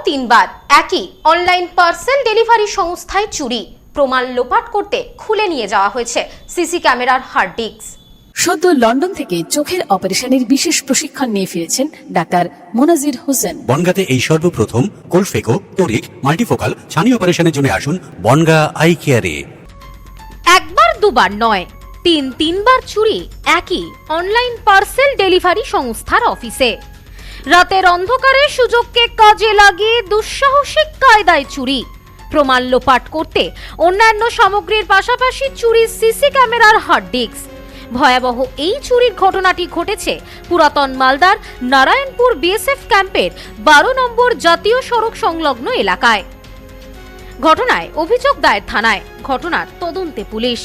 তিনবার একই online parcel delivery সংস্থায় চুরি, প্রমাণ লোপাট করতে খুলে নিয়ে যাওয়া হয়েছে সিসি ক্যামেরার হার্ড ডিস্ক। সদ্য লন্ডন থেকে চোখের অপারেশনের বিশেষ প্রশিক্ষণ নিয়ে ফিরেছেন ডাক্তার মোনাজির হোসেন। বনগাঁতে এই সর্বপ্রথম কোলফেকো, টোরিক, মাল্টিফোকাল ছানি অপারেশনের জন্য আসুন বনগাঁ আই কেয়ারে। একবার দুবার নয়, তিনবার চুরি একই অনলাইন পার্সেল ডেলিভারি সংস্থার অফিসে। রাতের অন্ধকারে সুযোগকে কাজে লাগিয়ে দুঃসাহসিক কায়দায় চুরি, প্রমাণ লোপাট করতে অন্যান্য সামগ্রীর পাশাপাশি চুরির সিসি ক্যামেরার হার্ড ডিস্ক। ভয়াবহ এই চুরির ঘটনাটি ঘটেছে পুরাতন মালদার নারায়ণপুর বিএসএফ ক্যাম্পের 12 নম্বর জাতীয় সড়ক সংলগ্ন এলাকায়। ঘটনায় অভিযোগ দায়ের থানায়, ঘটনার তদন্তে পুলিশ।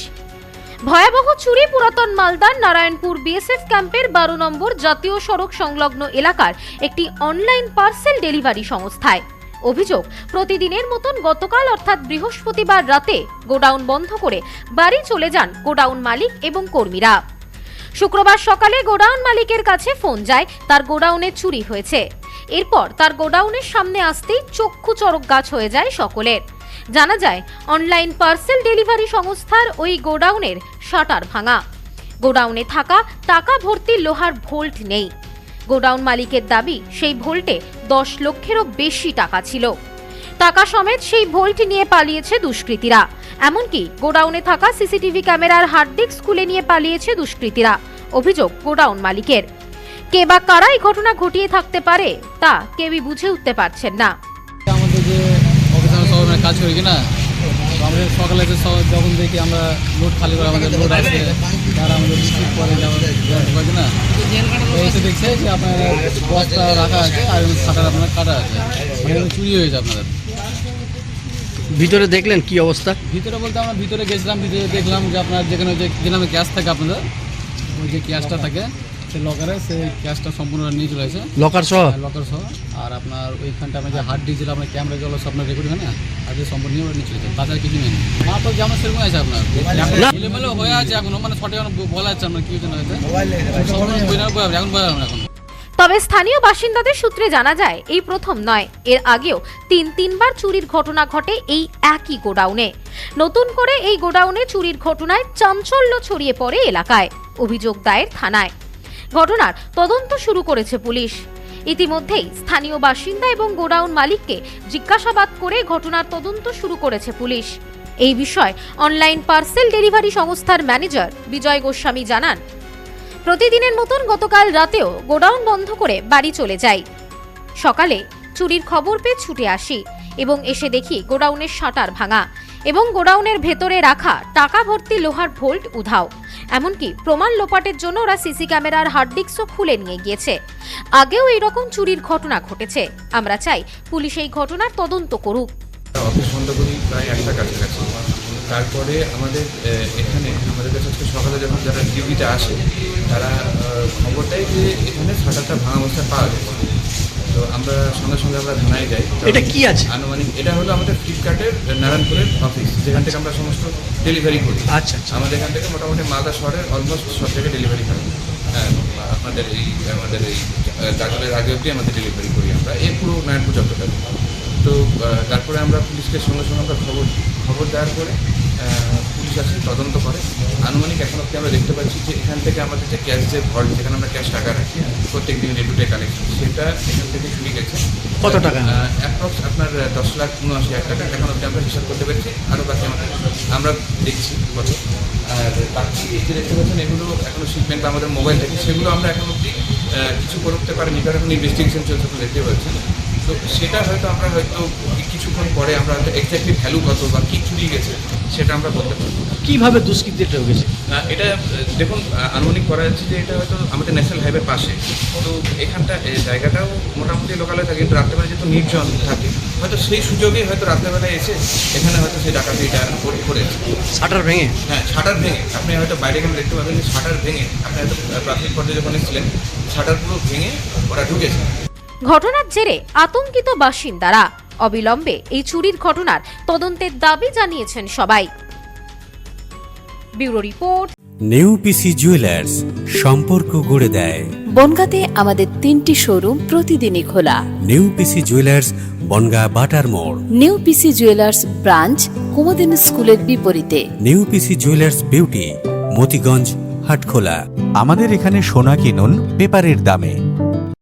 ভয়াবহ চুরি পুরাতন মালদার নারায়ণপুর বিএসএফ ক্যাম্পের 12 নম্বর জাতীয় সড়ক সংলগ্ন এলাকার একটি অনলাইন পার্সেল ডেলিভারি সংস্থায়। অভিযোগ, প্রতিদিনের মতন গতকাল অর্থাৎ বৃহস্পতিবার রাতে গোডাউন বন্ধ করে বাড়ি চলে যান গোডাউন মালিক এবং কর্মীরা। শুক্রবার সকালে গোডাউন মালিকের কাছে ফোন যায় তার গোডাউনে চুরি হয়েছে। এরপর তার গোডাউনের সামনে আসতেই চক্ষু চড়ক গাছ হয়ে যায় সকলের। জানা যায় অনলাইন পার্সেল ডেলিভারি সংস্থার ওই গোডাউনের শাটার ভাঙা। গোডাউনে থাকা টাকা ভর্তি লোহার ভোল্ট নেই। গোডাউন মালিকের দাবি সেই ভোল্টে 10 লক্ষেরও বেশি টাকা ছিল। টাকা সমেত সেই ভোল্ট নিয়ে পালিয়েছে দুষ্কৃতীরা। এমনকি গোডাউনে থাকা সিসিটিভি ক্যামেরার হার্ড ডিস্ক খুলে নিয়ে পালিয়েছে দুষ্কৃতীরা। অভিযোগ গোডাউন মালিকের। কে বা কারা এই ঘটনা ঘটিয়ে থাকতে পারে তা কেউই বুঝে উঠতে পারছেন না। আমাদের যে অফিসার সবাই কাজ করি কিনা, আমাদের সকালে যে যখন দেখি আমরা লোড খালি করে আমাদের লোড আছে, যারা আমাদের রিসিভ করে ঢোকাই কিনা, এসে দেখছে যে আপনার বস্তা রাখা আছে আর খাটার আপনার কাটা আছে, মানে চুরি হয়েছে আপনাদের। ভিতরে দেখলেন কি অবস্থা? ভিতরে বলতে আমরা ভিতরে গেছিলাম, ভিতরে দেখলাম যে আপনার যেখানে যেখানে ক্যাশ থাকে আপনাদের, ওই যে ক্যাশটা থাকে সেই লকারে, সেই ক্যাশটা সম্পূর্ণ নিয়ে চলে আসে লকার সহ। আর আপনার ওইখানটা আপনার যে হার্ড ডিস্ক আপনার ক্যামেরা জল সব আপনার রেকর্ড হয় না, আর যে সম্পূর্ণ নিয়ে নিয়ে চলে যায়, তাছাড়া কিছু নেই। মা তো যেমন সেরকম আছে আপনার এলোমেলো হয়ে আছে এখনো, মানে সঠিক বলা যাচ্ছে আপনার কি জন্য হয়েছে এখন বোঝা যাবে এখন। তবে স্থানীয় বাসিন্দাদের সূত্রে জানা যায় এই প্রথম নয়, এর আগেও তিনবার চুরির ঘটনা ঘটে এই একই গোডাউনে। নতুন করে এই গোডাউনে চুরির ঘটনায় চাঞ্চল্য ছড়িয়ে পড়ে এলাকায়। অভিযোগ দায়ের থানায়। ঘটনার তদন্ত শুরু করেছে পুলিশ। ইতিমধ্যেই স্থানীয় বাসিন্দা এবং গোডাউন মালিককে জিজ্ঞাসাবাদ করে ঘটনার তদন্ত শুরু করেছে পুলিশ। এই বিষয়ে অনলাইন পার্সেল ডেলিভারি সংস্থার ম্যানেজার বিজয় গোস্বামী জানান, প্রতিদিনের মতন গতকাল রাতেও গোডাউন বন্ধ করে বাড়ি চলে যাই। সকালে চুরির খবর পেয়ে ছুটে আসি এবং এসে দেখি গোডাউনের শাটার ভাঙা এবং গোডাউনের ভেতরে রাখা টাকা ভর্তি লোহার ভোল্ট উধাও। এমনকি প্রমাণ লোপাটের জন্য ওরা সিসি ক্যামেরার হার্ড ডিস্কও খুলে নিয়ে গিয়েছে। আগেও এইরকম চুরির ঘটনা ঘটেছে। আমরা চাই পুলিশ এই ঘটনার তদন্ত করুক। অফিস বন্ধ করি প্রায় 1টা কাছাকাছি। তারপরে আমাদের এখানে আমাদের কাছে আজকে সকালে যখন যারা ডিউটিতে আসে তারা খবর দেয় যে এখানে শাটারটা ভাঙা অবস্থায় পাওয়া গেছে। তো আমরা সঙ্গে সঙ্গে আমরা থানায় যাই। এটা কি আছে? আনুমানিক এটা হলো আমাদের ফ্লিপকার্টের নারায়ণপুরের অফিস, যেখান থেকে আমরা সমস্ত ডেলিভারি করি। আচ্ছা, আমাদের এখান থেকে মোটামুটি মালদা শহরের অলমোস্ট সব জায়গায় ডেলিভারি হয়। আমাদের এই গাজলের আগে অবধি আমাদের ডেলিভারি করি আমরা এই পুরো নারায়ণপুর চত্বরটা। তো তারপরে আমরা পুলিশকে সঙ্গে সঙ্গে আমরা খবর দেওয়ার পরে পুলিশ আসে, তদন্ত করে। আনুমানিক এখন অবধি আমরা দেখতে পাচ্ছি যে এখান থেকে আমাদের যে ক্যাশ যে ভল্ট, যেখানে আমরা ক্যাশ টাকা রাখি প্রত্যেক দিন ডে টু ডে কালেকশন, সেটা এখান থেকে চুরি গেছে। কত টাকা? অ্যাপ্রক্স আপনার 10,79,000 টাকা এখন অবধি আমরা হিসাব করতে পেরেছি। আরও বাকি আমরা দেখছি কত। আর বাকি এই যে দেখতে পাচ্ছেন এগুলো এখনও শিপমেন্ট বা আমাদের মোবাইল থেকে, সেগুলো আমরা এখন অবধি কিছু করতে পারিনি, কারণ এখন ইনভেস্টিগেশন চলছে, তো দেখতে পাচ্ছেন। তো সেটা হয়তো আমরা কিছুক্ষণ পরে আমরা হয়তো এক্স্যাক্টলি ভ্যালু কত বা কী চুরি গেছে সেটা আমরা বলতে পারবো। কিভাবে দুষ্কৃতীরা ঢুকেছে? এটা দেখুন আনুমানিক করা যাচ্ছে যে এটা হয়তো আমাদের ন্যাশনাল হাইওয়ের পাশে। তো এখানটা জায়গাটাও মোটামুটি লোকালয় থাকে, কিন্তু রাত্রেবেলা যেহেতু নির্জন থাকে, হয়তো সেই সুযোগেই হয়তো রাত্রেবেলায় এসে এখানে হয়তো সেই ডাকাতিটা করেছে। শাটার ভেঙে? হ্যাঁ, শাটার ভেঙে। আপনি হয়তো বাইরে গেলে দেখতে পাবেন যে শাটার ভেঙে, আপনি হয়তো প্রাথমিক পর্যায়ে যখন এসেছিলেন শাটার পুরো ভেঙে ওরা ঢুকেছে। ঘটনার জেরে আতঙ্কিত বাসিন্দারা। অবিলম্বে এই চুরির ঘটনার তদন্তের দাবি জানিয়েছেন সবাই। ব্যুরো রিপোর্ট, নেউপিসি জুয়েলার্স, সম্পর্ক গড়ে দেয়। বনগাঁতে আমাদের 3টি শোরুম প্রতিদিনই খোলা। নেউপিসি জুয়েলার্স, বনগা বাটার মোড়। নিউ পিসি জুয়েলার্স ব্রাঞ্চ কুমদিন স্কুলের বিপরীতে। New PC jewellers beauty, Motiganj, Hatkhola. আমাদের এখানে সোনা কিনুন পেপারের দামে।